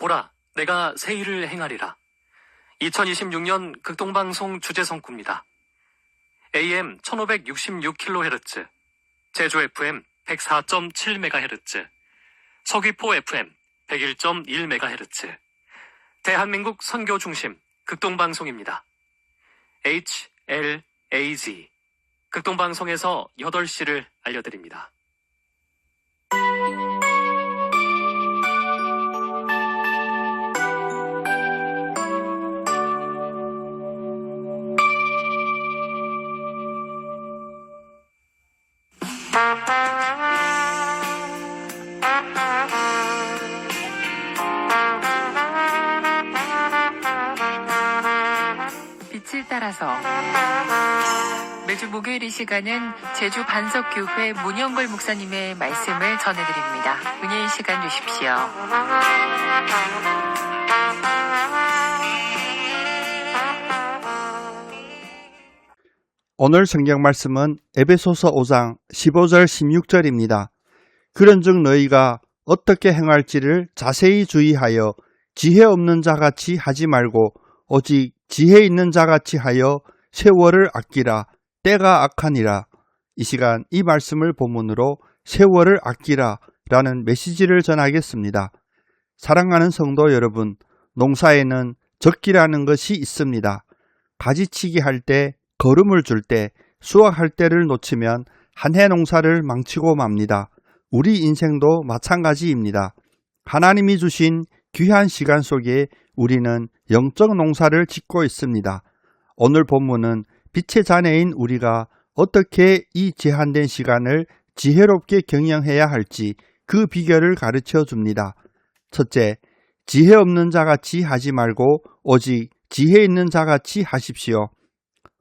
보라, 내가 새 일을 행하리라. 2026년 극동방송 주제성구입니다. AM 1566kHz, 제주 FM 104.7MHz, 서귀포 FM 101.1MHz, 대한민국 선교 중심 극동방송입니다. HLAZ, 극동방송에서 8시를 알려드립니다. 빛을 따라서 매주 목요일 이 시간은 제주 반석교회 문영걸 목사님의 말씀을 전해드립니다. 은혜의 시간 주십시오. 오늘 성경 말씀은 에베소서 5장 15절 16절입니다. 그런즉 너희가 어떻게 행할지를 자세히 주의하여 지혜 없는 자같이 하지 말고 오직 지혜 있는 자같이 하여 세월을 아끼라. 때가 악하니라. 이 시간 이 말씀을 본문으로 세월을 아끼라 라는 메시지를 전하겠습니다. 사랑하는 성도 여러분, 농사에는 적기라는 것이 있습니다. 가지치기 할 때, 거름을 줄 때, 수확할 때를 놓치면 한 해 농사를 망치고 맙니다. 우리 인생도 마찬가지입니다. 하나님이 주신 귀한 시간 속에 우리는 영적 농사를 짓고 있습니다. 오늘 본문은 빛의 자녀인 우리가 어떻게 이 제한된 시간을 지혜롭게 경영해야 할지 그 비결을 가르쳐 줍니다. 첫째, 지혜 없는 자같이 하지 말고 오직 지혜 있는 자같이 하십시오.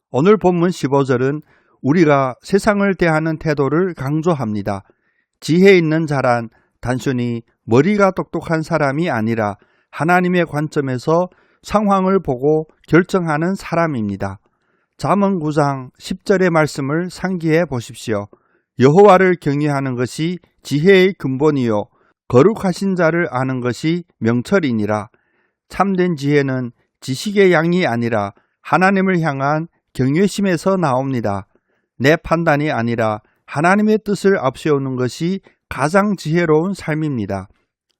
오늘 본문 15절은 우리가 세상을 대하는 태도를 강조합니다. 지혜 있는 자란 단순히 머리가 똑똑한 사람이 아니라 하나님의 관점에서 상황을 보고 결정하는 사람입니다. 잠언 9장 10절의 말씀을 상기해 보십시오. 여호와를 경외하는 것이 지혜의 근본이요 거룩하신 자를 아는 것이 명철이니라. 참된 지혜는 지식의 양이 아니라 하나님을 향한 경외심에서 나옵니다. 내 판단이 아니라 하나님의 뜻을 앞세우는 것이 가장 지혜로운 삶입니다.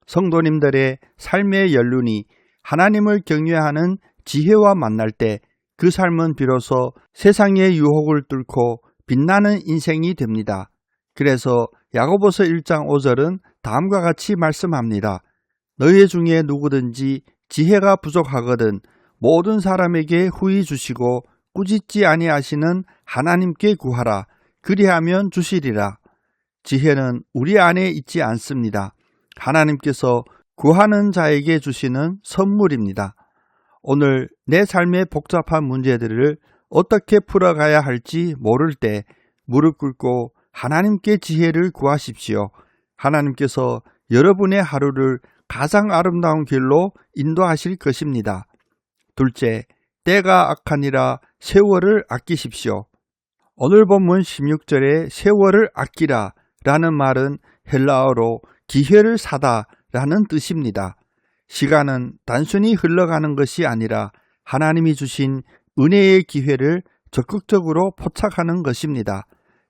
성도님들의 삶의 연륜이 하나님을 경외하는 지혜와 만날 때 그 삶은 비로소 세상의 유혹을 뚫고 빛나는 인생이 됩니다. 그래서 야고보서 1장 5절은 다음과 같이 말씀합니다. 너희 중에 누구든지 지혜가 부족하거든 모든 사람에게 후히 주시고 꾸짖지 아니하시는 하나님께 구하라. 그리하면 주시리라. 지혜는 우리 안에 있지 않습니다. 하나님께서 구하는 자에게 주시는 선물입니다. 오늘 내 삶의 복잡한 문제들을 어떻게 풀어가야 할지 모를 때 무릎 꿇고 하나님께 지혜를 구하십시오. 하나님께서 여러분의 하루를 가장 아름다운 길로 인도하실 것입니다. 둘째, 때가 악하니라 세월을 아끼십시오. 오늘 본문 16절에 세월을 아끼라 라는 말은 헬라어로 기회를 사다 라는 뜻입니다. 시간은 단순히 흘러가는 것이 아니라 하나님이 주신 은혜의 기회를 적극적으로 포착하는 것입니다.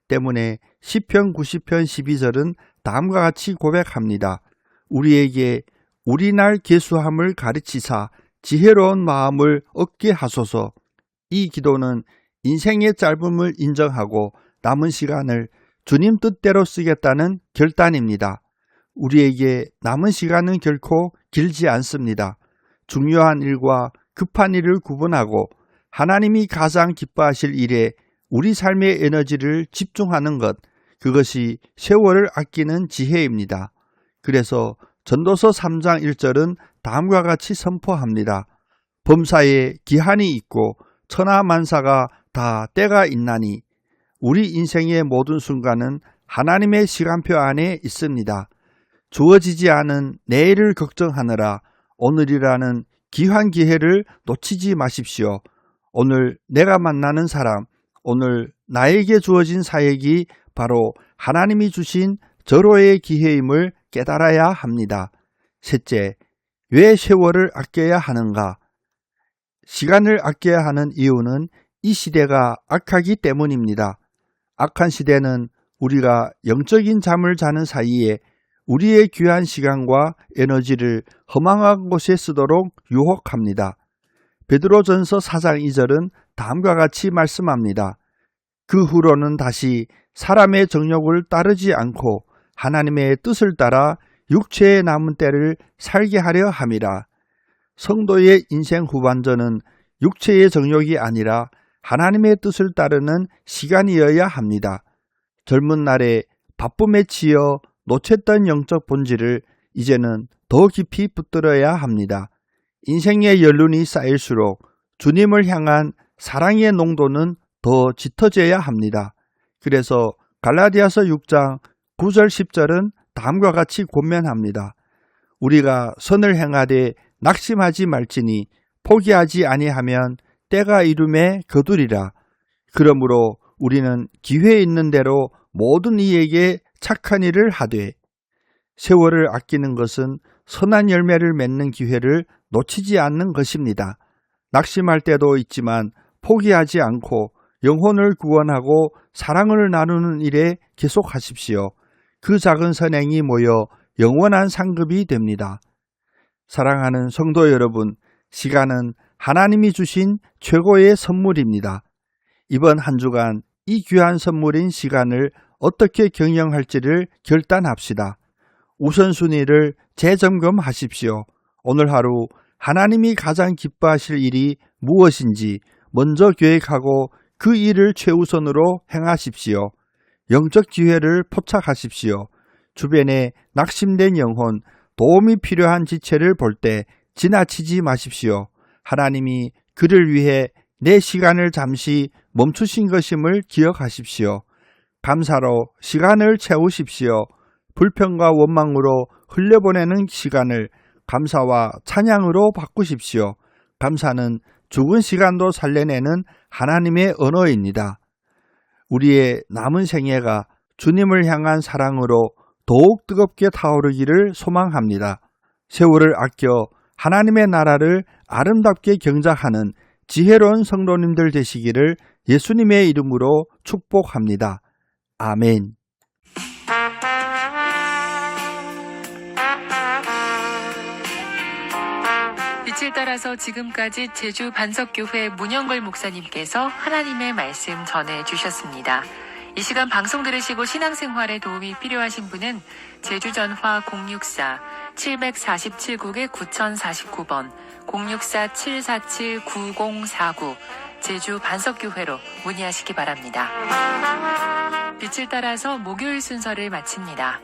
때문에 시편 90편 12절은 다음과 같이 고백합니다. 우리에게 우리 날 계수함을 가르치사 지혜로운 마음을 얻게 하소서. 이 기도는 인생의 짧음을 인정하고 남은 시간을 주님 뜻대로 쓰겠다는 결단입니다. 우리에게 남은 시간은 결코 길지 않습니다. 중요한 일과 급한 일을 구분하고 하나님이 가장 기뻐하실 일에 우리 삶의 에너지를 집중하는 것, 그것이 세월을 아끼는 지혜입니다. 그래서 전도서 3장 1절은 다음과 같이 선포합니다. 범사에 기한이 있고 천하만사가 다 때가 있나니 우리 인생의 모든 순간은 하나님의 시간표 안에 있습니다. 주어지지 않은 내일을 걱정하느라 오늘이라는 귀한 기회를 놓치지 마십시오. 오늘 내가 만나는 사람, 오늘 나에게 주어진 사역이 바로 하나님이 주신 절호의 기회임을 깨달아야 합니다. 셋째, 왜 세월을 아껴야 하는가? 시간을 아껴야 하는 이유는 이 시대가 악하기 때문입니다. 악한 시대는 우리가 영적인 잠을 자는 사이에 우리의 귀한 시간과 에너지를 허망한 곳에 쓰도록 유혹합니다. 베드로전서 4장 2절은 다음과 같이 말씀합니다. 그 후로는 다시 사람의 정욕을 따르지 않고 하나님의 뜻을 따라 육체의 남은 때를 살게 하려 함이라. 성도의 인생 후반전은 육체의 정욕이 아니라 하나님의 뜻을 따르는 시간이어야 합니다. 젊은 날에 바쁨에 치여 놓쳤던 영적 본질을 이제는 더 깊이 붙들어야 합니다. 인생의 연륜이 쌓일수록 주님을 향한 사랑의 농도는 더 짙어져야 합니다. 그래서 갈라디아서 6장 9절 10절은 다음과 같이 권면합니다. 우리가 선을 행하되 낙심하지 말지니 포기하지 아니하면 때가 이름에 거두리라. 그러므로 우리는 기회 있는 대로 모든 이에게 착한 일을 하되 세월을 아끼는 것은 선한 열매를 맺는 기회를 놓치지 않는 것입니다. 낙심할 때도 있지만 포기하지 않고 영혼을 구원하고 사랑을 나누는 일에 계속하십시오. 그 작은 선행이 모여 영원한 상급이 됩니다. 사랑하는 성도 여러분, 시간은 하나님이 주신 최고의 선물입니다. 이번 한 주간 이 귀한 선물인 시간을 어떻게 경영할지를 결단합시다. 우선순위를 재점검하십시오. 오늘 하루 하나님이 가장 기뻐하실 일이 무엇인지 먼저 계획하고 그 일을 최우선으로 행하십시오. 영적 기회를 포착하십시오. 주변에 낙심된 영혼, 도움이 필요한 지체를 볼 때 지나치지 마십시오. 하나님이 그를 위해 내 시간을 잠시 멈추신 것임을 기억하십시오. 감사로 시간을 채우십시오. 불평과 원망으로 흘려보내는 시간을 감사와 찬양으로 바꾸십시오. 감사는 죽은 시간도 살려내는 하나님의 언어입니다. 우리의 남은 생애가 주님을 향한 사랑으로 더욱 뜨겁게 타오르기를 소망합니다. 세월을 아껴 하나님의 나라를 아름답게 경작하는 지혜로운 성도님들 되시기를 예수님의 이름으로 축복합니다. 아멘. 빛을 따라서 지금까지 제주 반석교회 문영걸 목사님께서 하나님의 말씀 전해주셨습니다. 이 시간 방송 들으시고 신앙생활에 도움이 필요하신 분은 제주전화 064-747국에 9049번 064-747-9049 제주 반석교회로 문의하시기 바랍니다. 빛을 따라서 목요일 순서를 마칩니다.